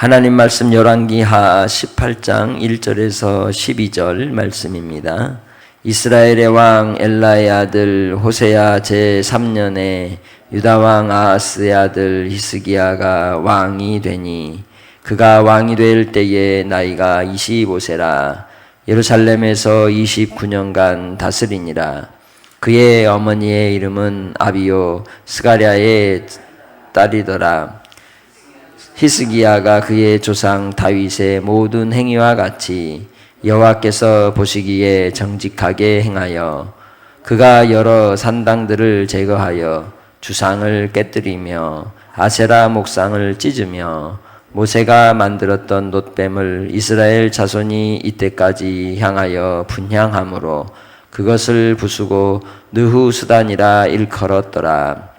하나님 말씀 열왕기하 18장 1절에서 12절 말씀입니다. 이스라엘의 왕 엘라의 아들 호세야 제3년에 유다 왕 아하스의 아들 히스기야가 왕이 되니 그가 왕이 될 때에 나이가 25세라. 예루살렘에서 29년간 다스리니라. 그의 어머니의 이름은 아비요 스가랴의 딸이더라. 히스기야가 그의 조상 다윗의 모든 행위와 같이 여호와께서 보시기에 정직하게 행하여 그가 여러 산당들을 제거하여 주상을 깨뜨리며 아세라 목상을 찢으며 모세가 만들었던 놋뱀을 이스라엘 자손이 이때까지 향하여 분향함으로 그것을 부수고 느후수단이라 일컬었더라.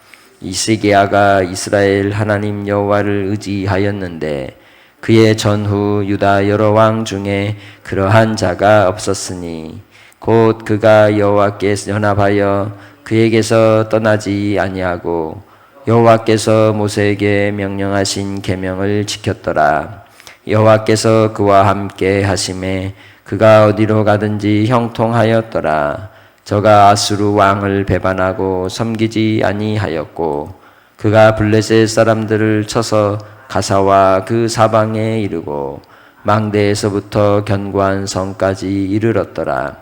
히스기야가 이스라엘 하나님 여호와를 의지하였는데 그의 전후 유다 여러 왕 중에 그러한 자가 없었으니 곧 그가 여호와께 연합하여 그에게서 떠나지 아니하고 여호와께서 모세에게 명령하신 계명을 지켰더라. 여호와께서 그와 함께 하심에 그가 어디로 가든지 형통하였더라. 저가 아수르 왕을 배반하고 섬기지 아니하였고 그가 블레셋 사람들을 쳐서 가사와 그 사방에 이르고 망대에서부터 견고한 성까지 이르렀더라.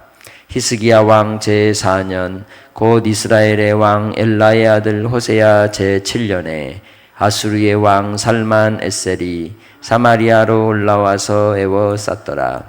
히스기야 왕 제4년 곧 이스라엘의 왕 엘라의 아들 호세야 제7년에 아수르의 왕 살만 에셀이 사마리아로 올라와서 에워쌌더라.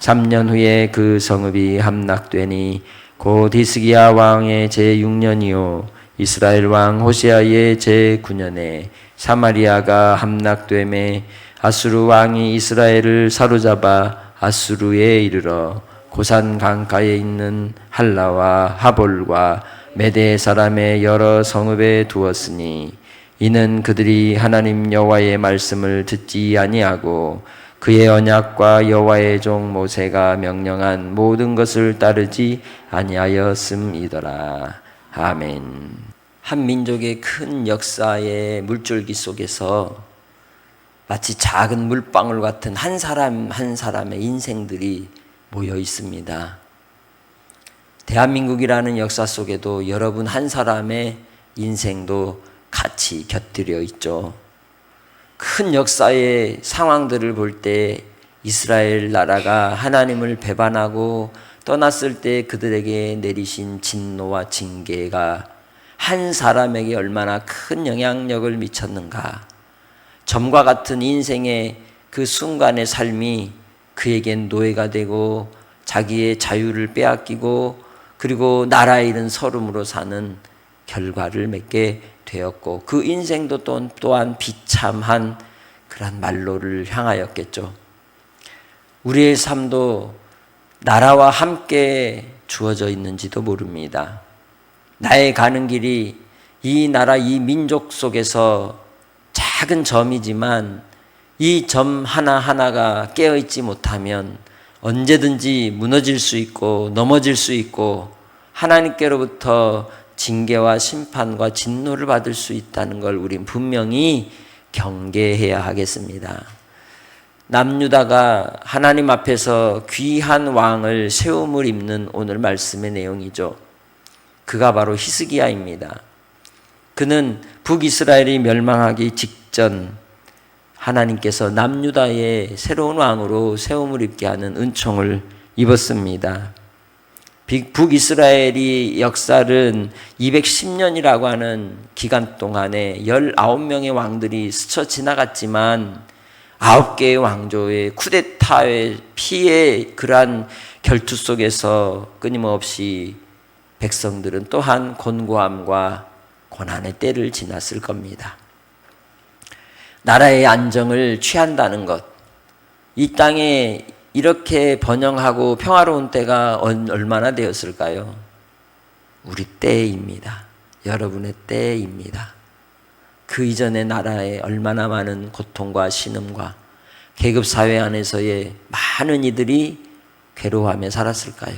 3년 후에 그 성읍이 함락되니 곧 히스기야 왕의 제6년이요 이스라엘 왕 호세아의 제9년에 사마리아가 함락되매 아수르 왕이 이스라엘을 사로잡아 아수르에 이르러 고산 강가에 있는 할라와 하볼과 메대 사람의 여러 성읍에 두었으니 이는 그들이 하나님 여호와의 말씀을 듣지 아니하고 그의 언약과 여호와의 종 모세가 명령한 모든 것을 따르지 아니하였음이더라. 아멘. 한 민족의 큰 역사의 물줄기 속에서 마치 작은 물방울 같은 한 사람 한 사람의 인생들이 모여 있습니다. 대한민국이라는 역사 속에도 여러분 한 사람의 인생도 같이 곁들여 있죠. 큰 역사의 상황들을 볼 때 이스라엘 나라가 하나님을 배반하고 떠났을 때 그들에게 내리신 진노와 징계가 한 사람에게 얼마나 큰 영향력을 미쳤는가. 점과 같은 인생의 그 순간의 삶이 그에겐 노예가 되고 자기의 자유를 빼앗기고 그리고 나라 잃은 서름으로 사는 결과를 맺게 되었고 그 인생도 또한 비참한 그런 말로를 향하였겠죠. 우리의 삶도 나라와 함께 주어져 있는지도 모릅니다. 나의 가는 길이 이 나라 이 민족 속에서 작은 점이지만 이 점 하나하나가 깨어있지 못하면 언제든지 무너질 수 있고 넘어질 수 있고 하나님께로부터 징계와 심판과 진노를 받을 수 있다는 걸 우린 분명히 경계해야 하겠습니다. 남유다가 하나님 앞에서 귀한 왕을 세움을 입는 오늘 말씀의 내용이죠. 그가 바로 히스기야입니다. 그는 북이스라엘이 멸망하기 직전 하나님께서 남유다의 새로운 왕으로 세움을 입게 하는 은총을 입었습니다. 북이스라엘이 역사는 210년이라고 하는 기간 동안에 19명의 왕들이 스쳐 지나갔지만 9개의 왕조의 쿠데타의 피해 그러한 결투 속에서 끊임없이 백성들은 또한 곤고함과 고난의 때를 지났을 겁니다. 나라의 안정을 취한다는 것, 이 땅에 이렇게 번영하고 평화로운 때가 얼마나 되었을까요? 우리 때입니다. 여러분의 때입니다. 그 이전의 나라에 얼마나 많은 고통과 신음과 계급사회 안에서의 많은 이들이 괴로워하며 살았을까요?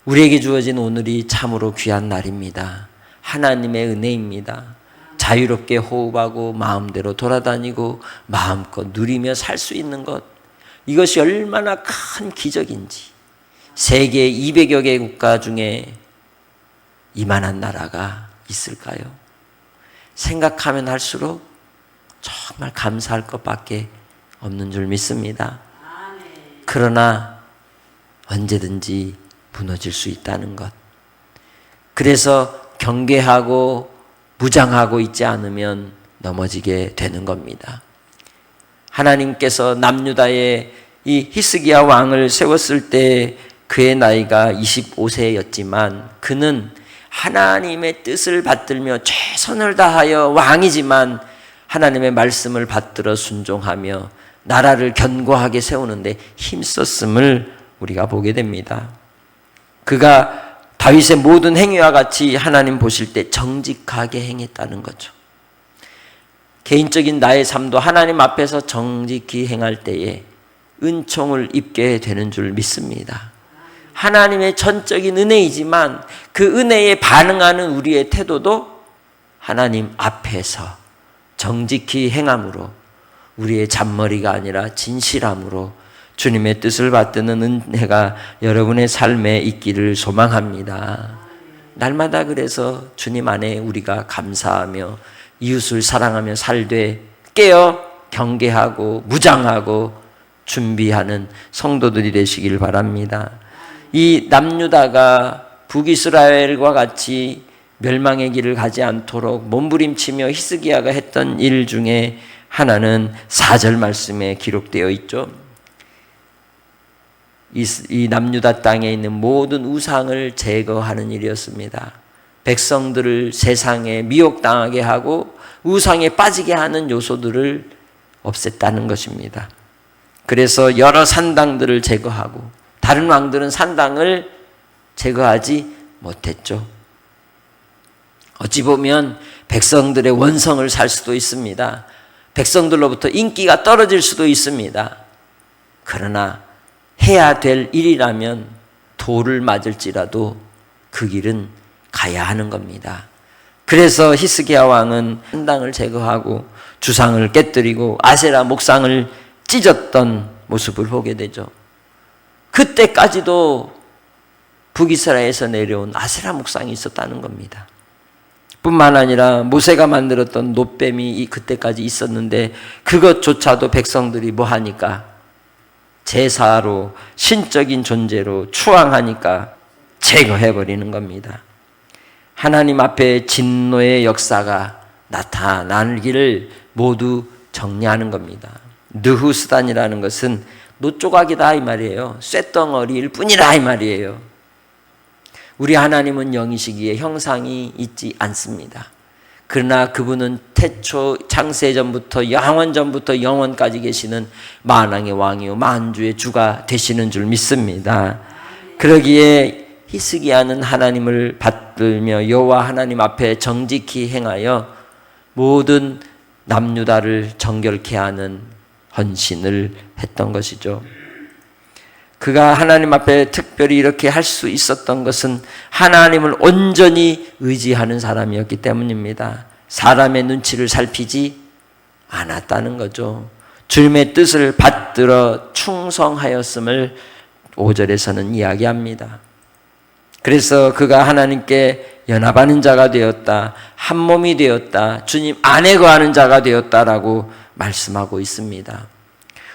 우리에게 주어진 오늘이 참으로 귀한 날입니다. 하나님의 은혜입니다. 자유롭게 호흡하고 마음대로 돌아다니고 마음껏 누리며 살 수 있는 것, 이것이 얼마나 큰 기적인지. 세계 200여 개 국가 중에 이만한 나라가 있을까요? 생각하면 할수록 정말 감사할 것밖에 없는 줄 믿습니다. 그러나 언제든지 무너질 수 있다는 것. 그래서 경계하고 무장하고 있지 않으면 넘어지게 되는 겁니다. 하나님께서 남유다의 이 히스기야 왕을 세웠을 때 그의 나이가 25세였지만 그는 하나님의 뜻을 받들며 최선을 다하여 왕이지만 하나님의 말씀을 받들어 순종하며 나라를 견고하게 세우는데 힘썼음을 우리가 보게 됩니다. 그가 다윗의 모든 행위와 같이 하나님 보실 때 정직하게 행했다는 거죠. 개인적인 나의 삶도 하나님 앞에서 정직히 행할 때에 은총을 입게 되는 줄 믿습니다. 하나님의 전적인 은혜이지만 그 은혜에 반응하는 우리의 태도도 하나님 앞에서 정직히 행함으로 우리의 잔머리가 아니라 진실함으로 주님의 뜻을 받드는 은혜가 여러분의 삶에 있기를 소망합니다. 날마다 그래서 주님 안에 우리가 감사하며 이웃을 사랑하며 살되 깨어 경계하고 무장하고 준비하는 성도들이 되시길 바랍니다. 이 남유다가 북이스라엘과 같이 멸망의 길을 가지 않도록 몸부림치며 히스기야가 했던 일 중에 하나는 4절 말씀에 기록되어 있죠. 이 남유다 땅에 있는 모든 우상을 제거하는 일이었습니다. 백성들을 세상에 미혹당하게 하고 우상에 빠지게 하는 요소들을 없앴다는 것입니다. 그래서 여러 산당들을 제거하고 다른 왕들은 산당을 제거하지 못했죠. 어찌 보면 백성들의 원성을 살 수도 있습니다. 백성들로부터 인기가 떨어질 수도 있습니다. 그러나 해야 될 일이라면 돌을 맞을지라도 그 길은 가야 하는 겁니다. 그래서 히스기야 왕은 산당을 제거하고 주상을 깨뜨리고 아세라 목상을 찢었던 모습을 보게 되죠. 그때까지도 북이스라엘에서 내려온 아세라 목상이 있었다는 겁니다. 뿐만 아니라 모세가 만들었던 놋뱀이 그때까지 있었는데 그것조차도 백성들이 뭐하니까 제사로 신적인 존재로 추앙하니까 제거해버리는 겁니다. 하나님 앞에 진노의 역사가 나타나기를 모두 정리하는 겁니다. 느후스단이라는 것은 노조각이다 이 말이에요. 쇳덩어리일 뿐이라 이 말이에요. 우리 하나님은 영이시기에 형상이 있지 않습니다. 그러나 그분은 태초 창세전부터 영원전부터 영원까지 계시는 만왕의 왕이요 만주의 주가 되시는 줄 믿습니다. 그러기에 히스기야는 하나님을 받들며 여호와 하나님 앞에 정직히 행하여 모든 남유다를 정결케 하는 헌신을 했던 것이죠. 그가 하나님 앞에 특별히 이렇게 할 수 있었던 것은 하나님을 온전히 의지하는 사람이었기 때문입니다. 사람의 눈치를 살피지 않았다는 거죠. 주님의 뜻을 받들어 충성하였음을 5절에서는 이야기합니다. 그래서 그가 하나님께 연합하는 자가 되었다, 한 몸이 되었다, 주님 안에 거하는 자가 되었다라고 말씀하고 있습니다.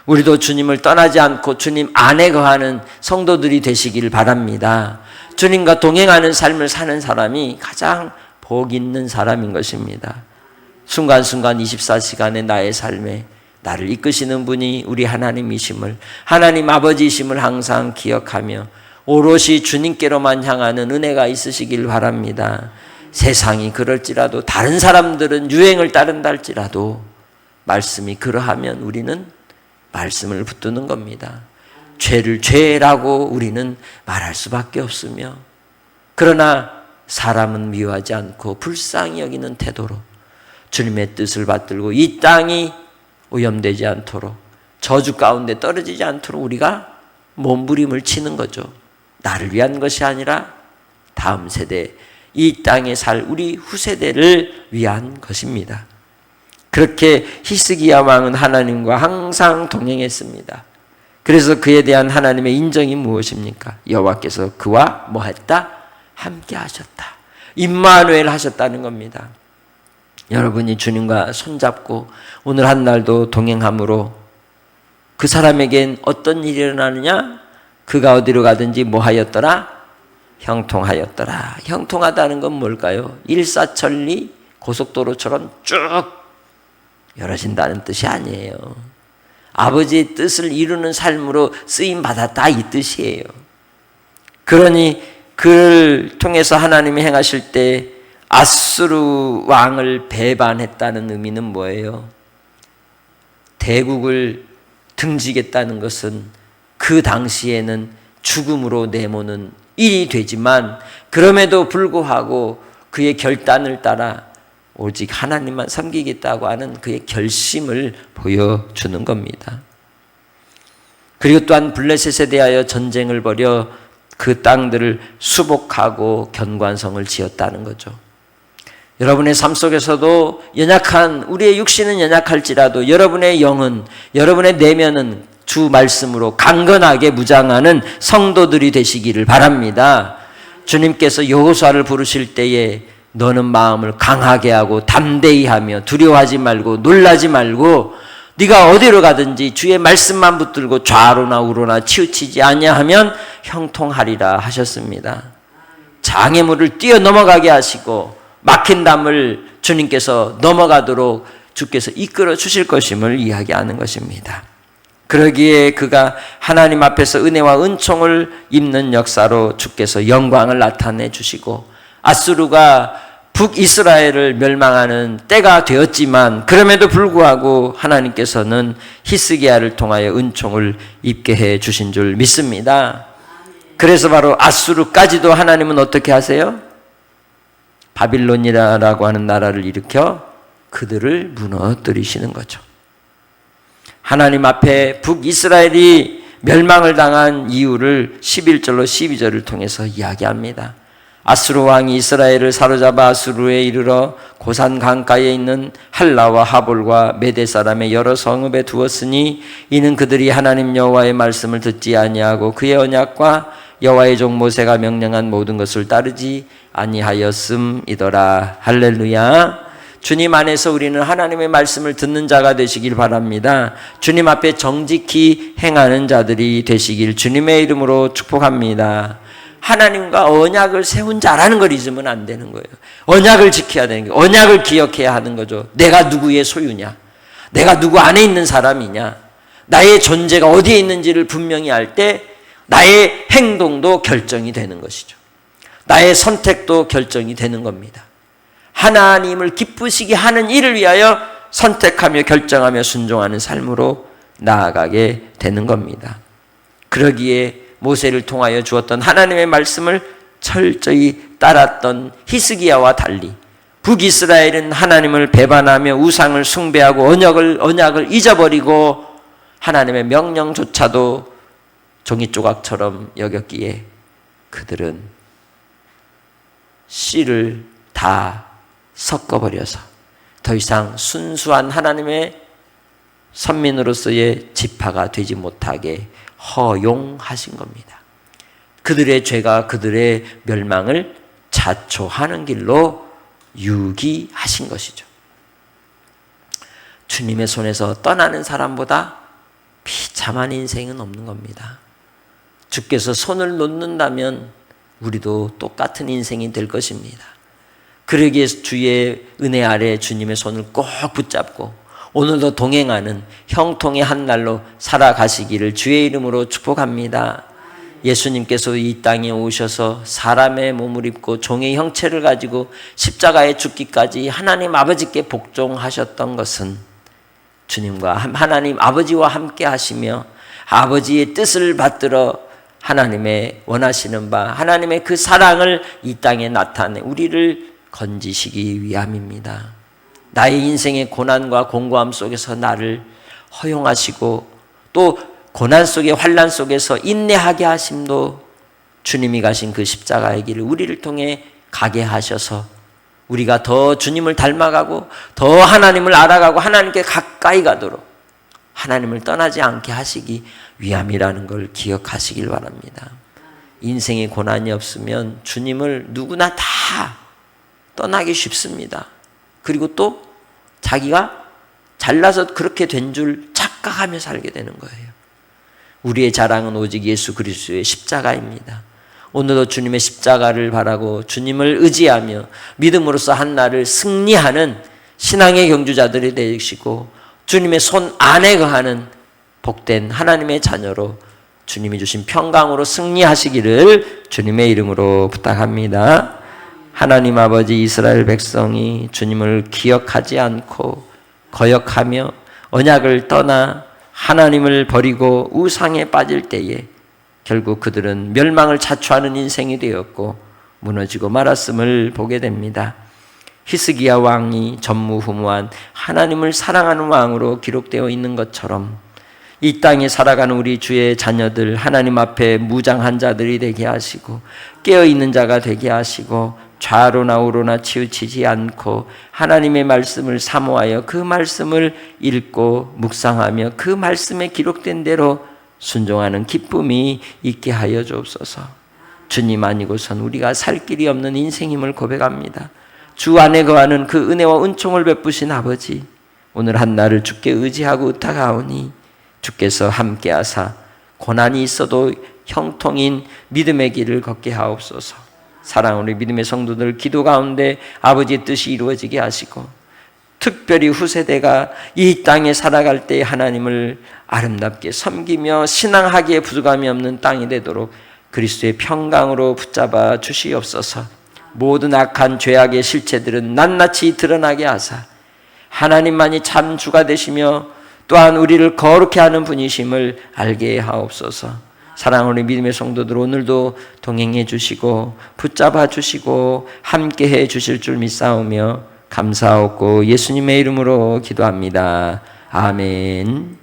우리도 주님을 떠나지 않고 주님 안에 거하는 성도들이 되시길 바랍니다. 주님과 동행하는 삶을 사는 사람이 가장 복 있는 사람인 것입니다. 순간순간 24시간의 나의 삶에 나를 이끄시는 분이 우리 하나님이심을, 하나님 아버지이심을 항상 기억하며 오롯이 주님께로만 향하는 은혜가 있으시길 바랍니다. 세상이 그럴지라도 다른 사람들은 유행을 따른다 할지라도 말씀이 그러하면 우리는 말씀을 붙드는 겁니다. 죄를 죄라고 우리는 말할 수밖에 없으며 그러나 사람은 미워하지 않고 불쌍히 여기는 태도로 주님의 뜻을 받들고 이 땅이 오염되지 않도록 저주 가운데 떨어지지 않도록 우리가 몸부림을 치는 거죠. 나를 위한 것이 아니라 다음 세대 이 땅에 살 우리 후세대를 위한 것입니다. 그렇게 히스기야 왕은 하나님과 항상 동행했습니다. 그래서 그에 대한 하나님의 인정이 무엇입니까? 여호와께서 그와 뭐 했다? 함께 하셨다. 임마누엘 하셨다는 겁니다. 여러분이 주님과 손잡고 오늘 한 날도 동행함으로 그 사람에겐 어떤 일이 일어나느냐? 그가 어디로 가든지 뭐 하였더라? 형통하였더라. 형통하다는 건 뭘까요? 일사천리 고속도로처럼 쭉 열어진다는 뜻이 아니에요. 아버지의 뜻을 이루는 삶으로 쓰임받았다 이 뜻이에요. 그러니 그를 통해서 하나님이 행하실 때 아수르 왕을 배반했다는 의미는 뭐예요? 대국을 등지겠다는 것은 그 당시에는 죽음으로 내모는 일이 되지만 그럼에도 불구하고 그의 결단을 따라 오직 하나님만 섬기겠다고 하는 그의 결심을 보여주는 겁니다. 그리고 또한 블레셋에 대하여 전쟁을 벌여 그 땅들을 수복하고 견관성을 지었다는 거죠. 여러분의 삶 속에서도 연약한 우리의 육신은 연약할지라도 여러분의 영은 여러분의 내면은 주 말씀으로 강건하게 무장하는 성도들이 되시기를 바랍니다. 주님께서 여호수아를 부르실 때에 너는 마음을 강하게 하고 담대히 하며 두려워하지 말고 놀라지 말고 네가 어디로 가든지 주의 말씀만 붙들고 좌로나 우로나 치우치지 아니하면 형통하리라 하셨습니다. 장애물을 뛰어넘어가게 하시고 막힌 담을 주님께서 넘어가도록 주께서 이끌어 주실 것임을 이야기하는 것입니다. 그러기에 그가 하나님 앞에서 은혜와 은총을 입는 역사로 주께서 영광을 나타내 주시고 아수르가 북이스라엘을 멸망하는 때가 되었지만 그럼에도 불구하고 하나님께서는 히스기야를 통하여 은총을 입게 해 주신 줄 믿습니다. 그래서 바로 아수르까지도 하나님은 어떻게 하세요? 바빌론이라고 하는 나라를 일으켜 그들을 무너뜨리시는 거죠. 하나님 앞에 북이스라엘이 멸망을 당한 이유를 11절로 12절을 통해서 이야기합니다. 아수르 왕이 이스라엘을 사로잡아 아수르에 이르러 고산 강가에 있는 할라와 하볼과 메대 사람의 여러 성읍에 두었으니 이는 그들이 하나님 여호와의 말씀을 듣지 아니하고 그의 언약과 여호와의 종 모세가 명령한 모든 것을 따르지 아니하였음이더라. 할렐루야. 주님 안에서 우리는 하나님의 말씀을 듣는 자가 되시길 바랍니다. 주님 앞에 정직히 행하는 자들이 되시길 주님의 이름으로 축복합니다. 하나님과 언약을 세운 자라는 걸 잊으면 안 되는 거예요. 언약을 지켜야 되는 거예요. 언약을 기억해야 하는 거죠. 내가 누구의 소유냐? 내가 누구 안에 있는 사람이냐? 나의 존재가 어디에 있는지를 분명히 알 때 나의 행동도 결정이 되는 것이죠. 나의 선택도 결정이 되는 겁니다. 하나님을 기쁘시게 하는 일을 위하여 선택하며 결정하며 순종하는 삶으로 나아가게 되는 겁니다. 그러기에 모세를 통하여 주었던 하나님의 말씀을 철저히 따랐던 히스기야와 달리 북이스라엘은 하나님을 배반하며 우상을 숭배하고 언약을 잊어버리고 하나님의 명령조차도 종이조각처럼 여겼기에 그들은 씨를 다 섞어버려서 더 이상 순수한 하나님의 선민으로서의 지파가 되지 못하게 허용하신 겁니다. 그들의 죄가 그들의 멸망을 자초하는 길로 유기하신 것이죠. 주님의 손에서 떠나는 사람보다 비참한 인생은 없는 겁니다. 주께서 손을 놓는다면 우리도 똑같은 인생이 될 것입니다. 그러기에 주의 은혜 아래 주님의 손을 꼭 붙잡고 오늘도 동행하는 형통의 한 날로 살아가시기를 주의 이름으로 축복합니다. 예수님께서 이 땅에 오셔서 사람의 몸을 입고 종의 형체를 가지고 십자가에 죽기까지 하나님 아버지께 복종하셨던 것은 주님과 하나님 아버지와 함께 하시며 아버지의 뜻을 받들어 하나님의 원하시는 바 하나님의 그 사랑을 이 땅에 나타내 우리를 건지시기 위함입니다. 나의 인생의 고난과 공고함 속에서 나를 허용하시고 또 고난 속의 환난 속에서 인내하게 하심도 주님이 가신 그 십자가의 길을 우리를 통해 가게 하셔서 우리가 더 주님을 닮아가고 더 하나님을 알아가고 하나님께 가까이 가도록 하나님을 떠나지 않게 하시기 위함이라는 걸 기억하시길 바랍니다. 인생에 고난이 없으면 주님을 누구나 다 떠나기 쉽습니다. 그리고 또 자기가 잘나서 그렇게 된 줄 착각하며 살게 되는 거예요. 우리의 자랑은 오직 예수 그리스도의 십자가입니다. 오늘도 주님의 십자가를 바라고 주님을 의지하며 믿음으로써 한 날을 승리하는 신앙의 경주자들이 되시고 주님의 손 안에 거하는 복된 하나님의 자녀로 주님이 주신 평강으로 승리하시기를 주님의 이름으로 부탁합니다. 하나님 아버지, 이스라엘 백성이 주님을 기억하지 않고 거역하며 언약을 떠나 하나님을 버리고 우상에 빠질 때에 결국 그들은 멸망을 자초하는 인생이 되었고 무너지고 말았음을 보게 됩니다. 히스기야 왕이 전무후무한 하나님을 사랑하는 왕으로 기록되어 있는 것처럼 이 땅에 살아가는 우리 주의 자녀들 하나님 앞에 무장한 자들이 되게 하시고 깨어있는 자가 되게 하시고 좌로나 우로나 치우치지 않고 하나님의 말씀을 사모하여 그 말씀을 읽고 묵상하며 그 말씀에 기록된 대로 순종하는 기쁨이 있게 하여 주옵소서. 주님 아니고선 우리가 살 길이 없는 인생임을 고백합니다. 주 안에 거하는 그 은혜와 은총을 베푸신 아버지, 오늘 한 날을 주께 의지하고 의탁하오니 주께서 함께하사 고난이 있어도 형통인 믿음의 길을 걷게 하옵소서. 사랑하는 우리 믿음의 성도들 기도 가운데 아버지의 뜻이 이루어지게 하시고 특별히 후세대가 이 땅에 살아갈 때 하나님을 아름답게 섬기며 신앙하기에 부족함이 없는 땅이 되도록 그리스도의 평강으로 붙잡아 주시옵소서. 모든 악한 죄악의 실체들은 낱낱이 드러나게 하사 하나님만이 참 주가 되시며 또한 우리를 거룩해 하는 분이심을 알게 하옵소서. 사랑하는 우리 믿음의 성도들 오늘도 동행해 주시고 붙잡아 주시고 함께해 주실 줄 믿사오며 감사하옵고 예수님의 이름으로 기도합니다. 아멘.